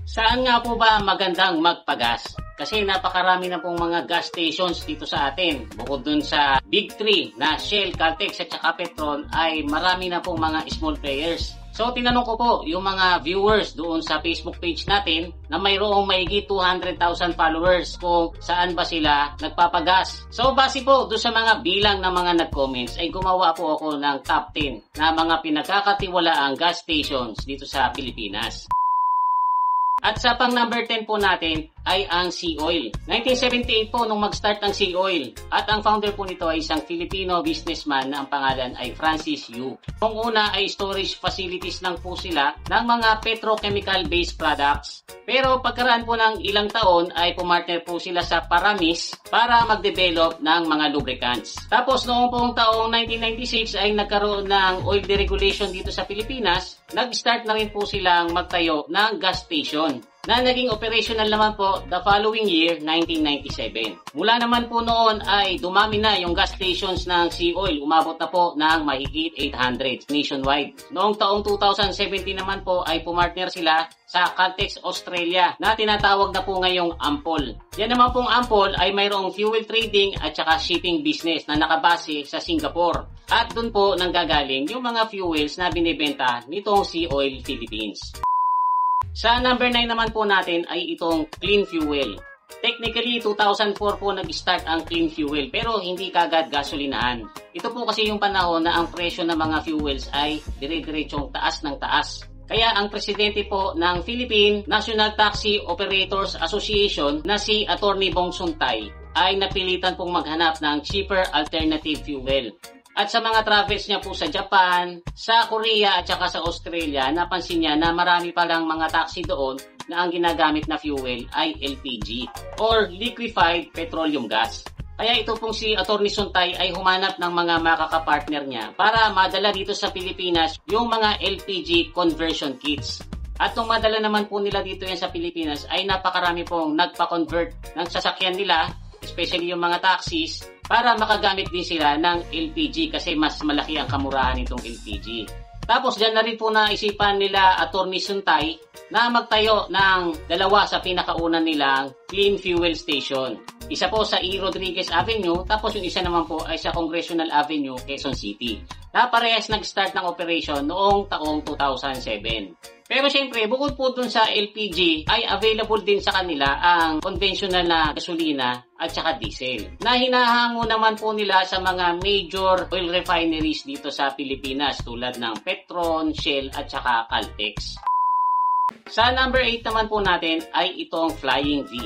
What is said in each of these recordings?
Saan nga po ba magandang magpagas? Kasi napakarami na pong mga gas stations dito sa atin. Bukod dun sa Big 3 na Shell, Caltex at saka Petron ay marami na pong mga small players. So tinanong ko po yung mga viewers doon sa Facebook page natin na mayroong mahigit 200,000 followers kung saan ba sila nagpapagas. So base po doon sa mga bilang ng mga nag-comments ay gumawa po ako ng top 10 na mga pinagkakatiwalaang gas stations dito sa Pilipinas. At sa pang number 10 po natin ay ang Sea Oil. 1978 po nung mag-start ang Sea Oil. At ang founder po nito ay isang Filipino businessman na ang pangalan ay Francis Yu. Kung una ay storage facilities lang po sila ng mga petrochemical based products. Pero pagkaraan po ng ilang taon ay pumartner po sila sa Paramis para mag-develop ng mga lubricants. Tapos noong pong taong 1996 ay nagkaroon ng oil deregulation dito sa Pilipinas. Nag-start na rin po silang magtayo ng gas station na naging operational naman po the following year, 1997. Mula naman po noon ay dumami na yung gas stations ng Sea Oil. Umabot na po ng mahigit 800 nationwide. Noong taong 2017 naman po ay pumartner sila sa Caltex Australia na tinatawag na po ngayong Ampol. Yan naman pong Ampol ay mayroong fuel trading at saka shipping business na nakabase sa Singapore. At dun po nanggagaling yung mga fuels na binibenta nitong Sea Oil Philippines. Sa number 9 naman po natin ay itong clean fuel. Technically, 2004 po nag-start ang clean fuel pero hindi kagad gasolinahan. Ito po kasi yung panahon na ang presyo ng mga fuels ay dire-diretsong taas ng taas. Kaya ang presidente po ng Philippine National Taxi Operators Association na si Attorney Bong Suntay ay napilitan pong maghanap ng cheaper alternative fuel. At sa mga travels niya po sa Japan, sa Korea at saka sa Australia, napansin niya na marami palang mga taxi doon na ang ginagamit na fuel ay LPG or liquefied petroleum gas. Kaya ito pong si Atty. Suntay ay humanap ng mga makakapartner niya para madala dito sa Pilipinas yung mga LPG conversion kits. At nung madala naman po nila dito yan sa Pilipinas ay napakarami pong nagpa-convert ng sasakyan nila, especially yung mga taxis, para makagamit din sila ng LPG kasi mas malaki ang kamurahan nitong LPG. Tapos dyan na rin po naisipan nila Atty. Suntay na magtayo ng dalawa sa pinakaunan nilang clean fuel station. Isa po sa E. Rodriguez Avenue, tapos yung isa naman po ay sa Congressional Avenue, Quezon City. Na parehas nag-start ng operation noong taong 2007. Pero syempre, bukod po dun sa LPG, ay available din sa kanila ang conventional na gasolina at saka diesel. Na hinahango naman po nila sa mga major oil refineries dito sa Pilipinas tulad ng Petron, Shell at saka Caltex. Sa number 8 naman po natin ay itong Flying V.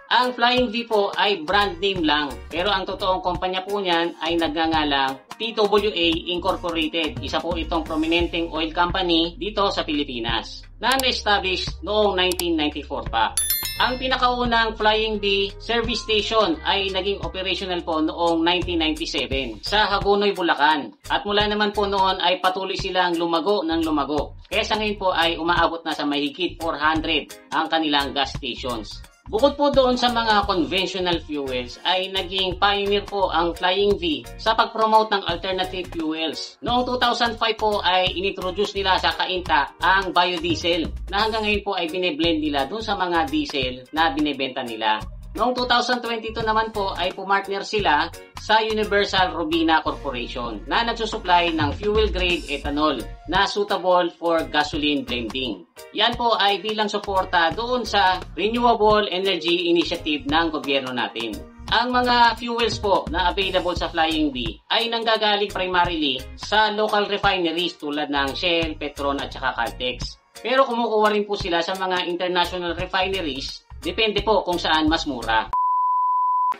Ang Flying V po ay brand name lang, pero ang totoong kumpanya po niyan ay nagngangalang TWA Incorporated. Isa po itong prominenteng oil company dito sa Pilipinas na na-establish noong 1994 pa. Ang pinakaunang Flying V service station ay naging operational po noong 1997 sa Hagonoy, Bulacan. At mula naman po noon ay patuloy silang lumago ng lumago. Kaya sa ngayon po ay umaabot na sa mahigit 400 ang kanilang gas stations. Bukod po doon sa mga conventional fuels ay naging pioneer po ang Flying V sa pag-promote ng alternative fuels. Noong 2005 po ay inintroduce nila sa Cainta ang biodiesel na hanggang ngayon po ay bine-blend nila doon sa mga diesel na binebenta nila. Noong 2022 naman po ay pumartner sila sa Universal Robina Corporation na nagsusupply ng fuel-grade ethanol na suitable for gasoline blending. Yan po ay bilang suporta doon sa Renewable Energy Initiative ng gobyerno natin. Ang mga fuels po na available sa Flying V ay nanggagaling primarily sa local refineries tulad ng Shell, Petron at saka Caltex. Pero kumukuha rin po sila sa mga international refineries. Depende po kung saan mas mura.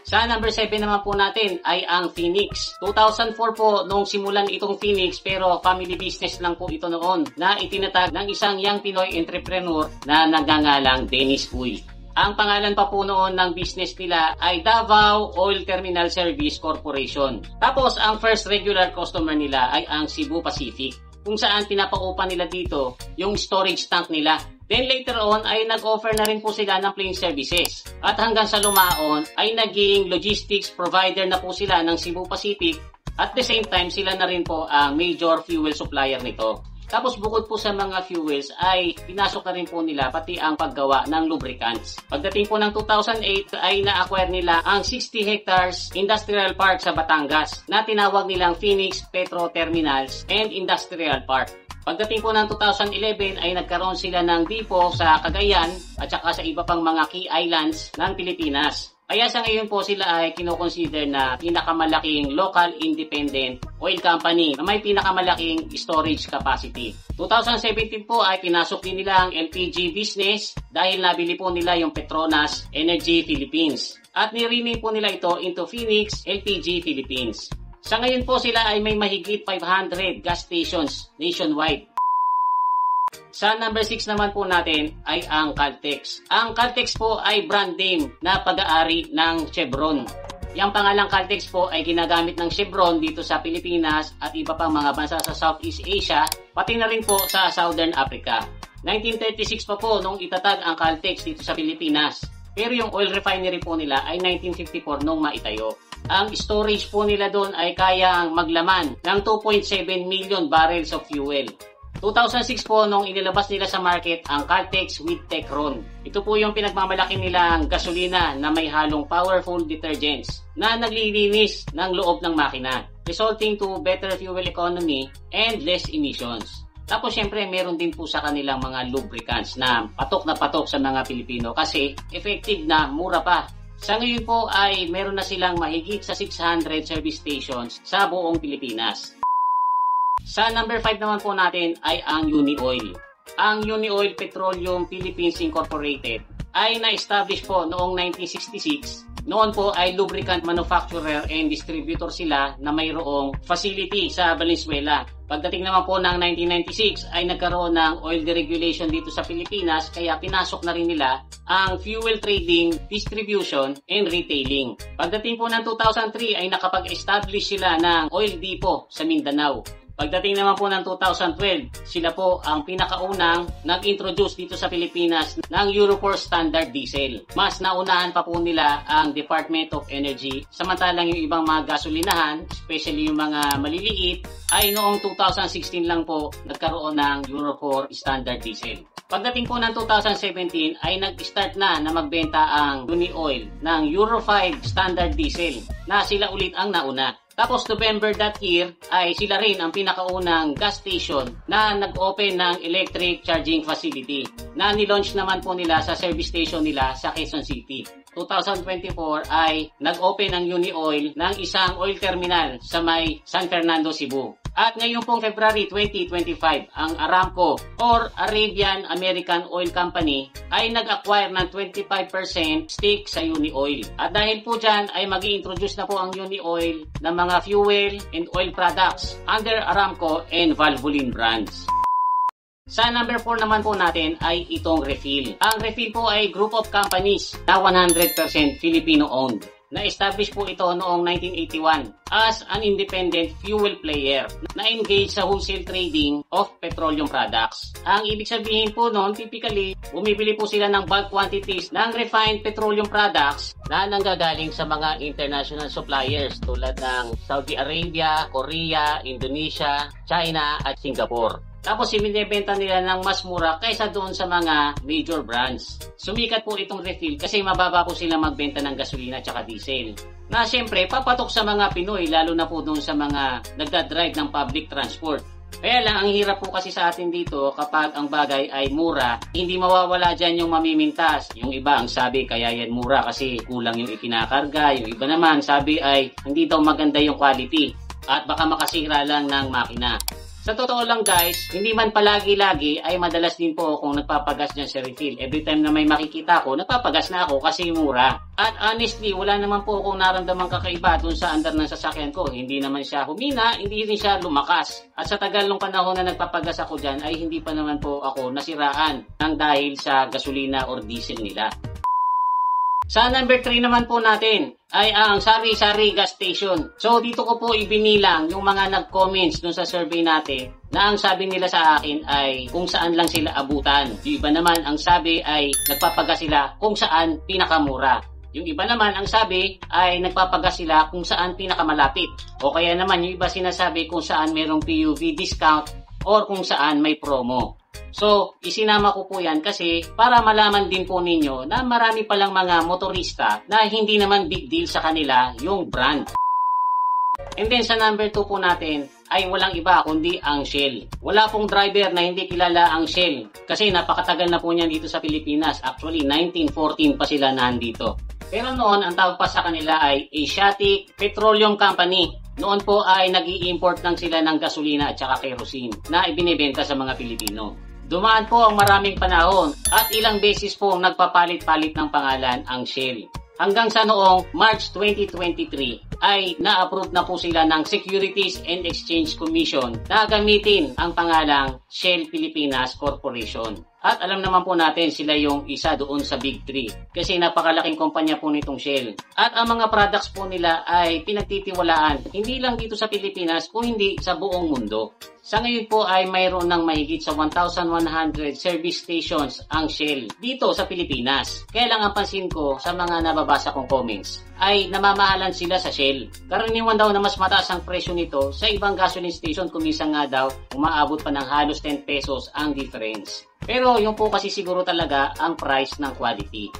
Sa number 7 naman po natin ay ang Phoenix. 2004 po nung simulan itong Phoenix pero family business lang po ito noon na itinatag ng isang young Pinoy entrepreneur na nagngangalang Dennis Uy. Ang pangalan pa po noon ng business nila ay Davao Oil Terminal Service Corporation. Tapos ang first regular customer nila ay ang Cebu Pacific kung saan pinapaupa nila dito yung storage tank nila. Then later on ay nag-offer na rin po sila ng plane services. At hanggang sa lumaon ay naging logistics provider na po sila ng Cebu Pacific. At the same time sila na rin po ang major fuel supplier nito. Tapos bukod po sa mga fuels ay pinasok na rin po nila pati ang paggawa ng lubricants. Pagdating po ng 2008 ay na-acquire nila ang 60 hectares industrial park sa Batangas na tinawag nilang Phoenix Petro Terminals and Industrial Park. Pagdating po ng 2011 ay nagkaroon sila ng depot sa Cagayan at saka sa iba pang mga key islands ng Pilipinas. Kaya sa ngayon po sila ay kinoconsider na pinakamalaking local independent oil company na may pinakamalaking storage capacity. 2017 po ay pinasok din nila ang LPG business dahil nabili po nila yung Petronas Energy Philippines. At nirename po nila ito into Phoenix LPG Philippines. Sa ngayon po sila ay may mahigit 500 gas stations nationwide. Sa number 6 naman po natin ay ang Caltex. Ang Caltex po ay brand name na pag-aari ng Chevron. Yung pangalang Caltex po ay ginagamit ng Chevron dito sa Pilipinas at iba pang mga bansa sa Southeast Asia, pati na rin po sa Southern Africa. 1936 pa po nung itatag ang Caltex dito sa Pilipinas. Pero yung oil refinery po nila ay 1954 nung maitayo. Ang storage po nila doon ay kayang maglaman ng 2.7 million barrels of fuel. 2006 po nung inilabas nila sa market ang Caltex with Techron. Ito po yung pinagmamalaki nilang gasolina na may halong powerful detergents na naglilinis ng loob ng makina, resulting to better fuel economy and less emissions. Tapos syempre meron din po sa kanilang mga lubricants na patok sa mga Pilipino kasi effective na, mura pa. Sa ngayon po ay meron na silang mahigit sa 600 service stations sa buong Pilipinas. Sa number 5 naman po natin ay ang Unioil. Ang Unioil Petroleum Philippines Incorporated ay na-establish po noong 1966. Noon po ay lubricant manufacturer and distributor sila na mayroong facility sa Valenzuela. Pagdating naman po ng 1996 ay nagkaroon ng oil deregulation dito sa Pilipinas kaya pinasok na rin nila ang fuel trading, distribution, and retailing. Pagdating po ng 2003 ay nakapag-establish sila ng oil depot sa Mindanao. Pagdating naman po ng 2012, sila po ang pinakaunang nag-introduce dito sa Pilipinas ng Euro 4 Standard Diesel. Mas naunahan pa po nila ang Department of Energy, samantalang yung ibang mga gasolinahan, especially yung mga maliliit, ay noong 2016 lang po nagkaroon ng Euro 4 Standard Diesel. Pagdating po ng 2017 ay nag-start na magbenta ang Unioil ng Euro 5 Standard Diesel na sila ulit ang nauna. Tapos November that year ay sila rin ang pinakaunang gas station na nag-open ng electric charging facility na nilaunch naman po nila sa service station nila sa Quezon City. 2024 ay nag-open ang Unioil ng isang oil terminal sa may San Fernando, Cebu. At ngayon pong February 2025, ang Aramco or Arabian American Oil Company ay nag-acquire ng 25% stake sa Unioil. At dahil po dyan ay mag-i-introduce na po ang Unioil ng mga fuel and oil products under Aramco and Valvoline brands. Sa number 4 naman po natin ay itong Refill. Ang Refill po ay group of companies na 100% Filipino-owned. Na-establish po ito noong 1981 as an independent fuel player na engage sa wholesale trading of petroleum products. Ang ibig sabihin po noon, typically, bumibili po sila ng bulk quantities ng refined petroleum products na nanggagaling sa mga international suppliers tulad ng Saudi Arabia, Korea, Indonesia, China at Singapore. Tapos ibinebenta nila ng mas mura kaysa doon sa mga major brands. Sumikat po itong Refill kasi mababa po sila magbenta ng gasolina at diesel. Na siyempre papatok sa mga Pinoy lalo na po doon sa mga nagdadrive ng public transport. Kaya lang ang hirap po kasi sa atin dito kapag ang bagay ay mura, hindi mawawala dyan yung mamimintas. Yung iba ang sabi kaya yan mura kasi kulang yung ikinakarga. Yung iba naman sabi ay hindi daw maganda yung quality at baka makasira lang ng makina. Sa totoo lang guys, hindi man palagi-lagi ay madalas din po akong nagpapagas dyan sa Refill. Every time na may makikita ko, nagpapagas na ako kasi mura. At honestly, wala naman po akong naramdamang kakaiba dun sa andar ng sasakyan ko. Hindi naman siya humina, hindi rin siya lumakas. At sa tagal ng panahon na nagpapagas ako dyan ay hindi pa naman po ako nasiraan ng dahil sa gasolina or diesel nila. Sa number 3 naman po natin ay ang Sari-Sari Gas Station. So dito ko po ibinilang yung mga nag-comments dun sa survey natin na ang sabi nila sa akin ay kung saan lang sila abutan. Yung iba naman ang sabi ay nagpapagas sila kung saan pinakamura. Yung iba naman ang sabi ay nagpapagas sila kung saan pinakamalapit. O kaya naman yung iba sinasabi kung saan merong PUV discount or kung saan may promo. So, isinama ko po yan kasi para malaman din po ninyo na marami palang mga motorista na hindi naman big deal sa kanila yung brand. And then sa number 2 po natin ay walang iba kundi ang Shell. Wala pong driver na hindi kilala ang Shell kasi napakatagal na po niyan dito sa Pilipinas. Actually, 1914 pa sila nandito. Pero noon, ang tawag pa sa kanila ay Asiatic Petroleum Company. Noon po ay nag-i-import lang sila ng gasolina at saka kerosene na ibinebenta sa mga Pilipino. Dumaan po ang maraming panahon at ilang beses po nagpapalit-palit ng pangalan ang Shell. Hanggang sa noong March 2023 ay na-approve na po sila ng Securities and Exchange Commission na gamitin ang pangalang Shell Pilipinas Corporation. At alam naman po natin sila yung isa doon sa Big 3 kasi napakalaking kumpanya po nitong Shell. At ang mga products po nila ay pinagtitiwalaan hindi lang dito sa Pilipinas kung hindi sa buong mundo. Sa ngayon po ay mayroon ng mahigit sa 1,100 service stations ang Shell dito sa Pilipinas. Kaya lang ang pansin ko sa mga nababasa kong comments ay namamahalan sila sa Shell. Karaniwan daw na mas mataas ang presyo nito sa ibang gasoline station kung minsan nga daw umaabot pa ng halos 10 pesos ang difference. Pero yung po kasi siguro talaga ang price ng quality.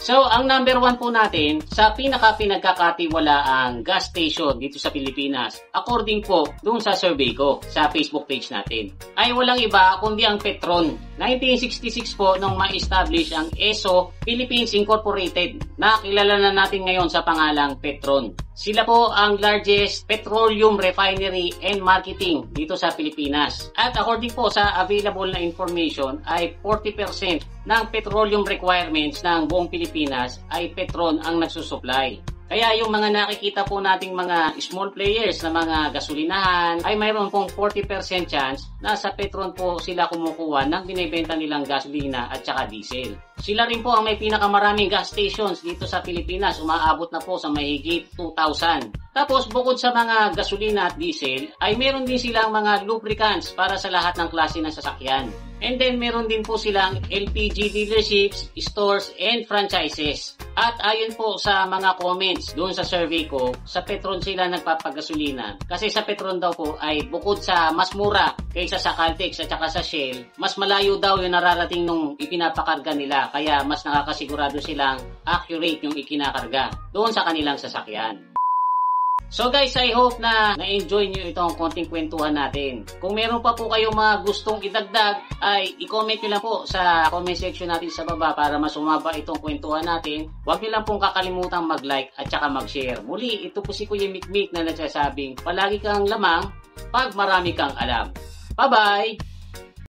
So, ang number 1 po natin sa pinagkakatiwalaang gas station dito sa Pilipinas, according po dun sa survey ko sa Facebook page natin, ay walang iba kundi ang Petron. 1966 po nung ma-establish ang ESSO Philippines Incorporated na kilala na natin ngayon sa pangalang Petron. Sila po ang largest petroleum refinery and marketing dito sa Pilipinas. At according po sa available na information ay 40% ng petroleum requirements ng buong Pilipinas ay Petron ang nagsusupply. Kaya yung mga nakikita po nating mga small players na mga gasolinahan ay mayroon pong 40% chance na sa Petron po sila kumukuha ng binibenta nilang gasolina at saka diesel. Sila rin po ang may pinakamaraming gas stations dito sa Pilipinas, umaabot na po sa mahigit 2,000. Tapos bukod sa mga gasolina at diesel, ay meron din silang mga lubricants para sa lahat ng klase ng sasakyan. And then meron din po silang LPG dealerships, stores, and franchises. At ayon po sa mga comments doon sa survey ko, sa Petron sila nagpapagasolina. Kasi sa Petron daw po ay bukod sa mas mura kaysa sa Caltex at saka sa Shell, mas malayo daw yung nararating nung ipinapakarga nila. Kaya mas nakakasigurado silang accurate yung ikinakarga doon sa kanilang sasakyan. So guys, I hope na na-enjoy nyo itong konting kwentuhan natin. Kung meron pa po kayong mga gustong idagdag, ay i-comment nyo lang po sa comment section natin sa baba para mas umaba itong kwentuhan natin. Huwag nyo lang pong kakalimutang mag-like at saka mag-share. Muli, ito po si Kuya Mikmik na nagsasabing palagi kang lamang pag marami kang alam. Bye-bye!